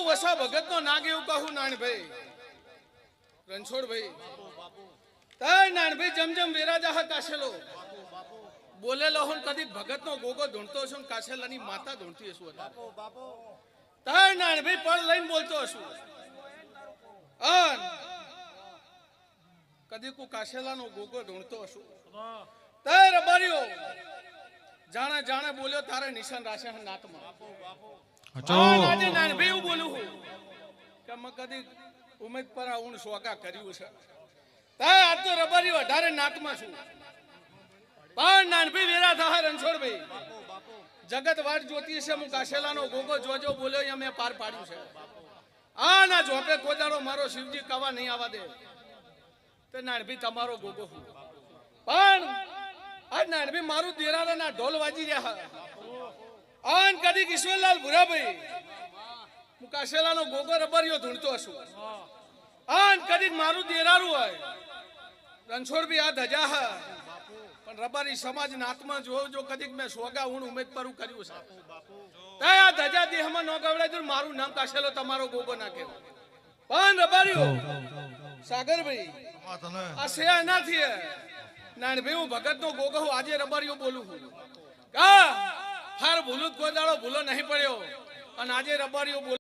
વસા ભગત નો નાગ એવું કહું નાનભાઈ રણછોડભાઈ તાય નાનભાઈ જમજમ વેરાજા હા કાશેલો બોલેલો હું કદી ભગત નો ગોગો ધૂણતો છું કાશેલાની માતા ધૂણતી હશું તાય નાનભાઈ પળ લઈને બોલતો હશું કદી કો કાશેલાનો ગોગો ધૂણતો હશું તાય રબારીઓ જાણે જાણે બોલ્યો તારે નિશાન રાશે નાતમાં આજે નાનભાઈ એવું બોલું હું કે મેં કદી ઉમેદ પર આવું શોકા કર્યું છે તાય આજ તો રબારી વધારે નાતમાં છું પણ નાનભાઈ વેરા થા રણછોડભાઈ જગત વાટ જોતી છે હું કાશેલાનો ગોગો જોજો બોલ્યો એ મેં પાર પાડ્યું છે આ ના જોપે કોદારો મારો શિવજી કવા નહીં આવવા દે તે નાનભાઈ તમારો ગોગો હું પણ આ નાનભાઈ મારું દેરાના ઢોલ વાજી રહ્યા આન કદી ઈશ્વરલાલ ભુરાભાઈ હું કાશેલાનો ગોગો રબરિયો ધૂણતો હશું આન કદી મારું દેરારું હોય રણછોડભાઈ આ ધજા હા પણ રબારી સમાજ નાતમાં જો કદીક મેં સોગા હું ઉમેદ પરું કર્યું છે તાય આ ધજા દેહમાં ન ગવડાય તો મારું નામ કાશેલો તમારો ગોગો નાખે પણ રબારીઓ સાગરભાઈ આ સેયા નાથી નાનભાઈ હું ભગત નો ગોગો હું આજે રબારીઓ બોલું છું હાર ભૂલું કોઈ દાડો ભૂલો નહીં પડ્યો અને આજે રબારીઓ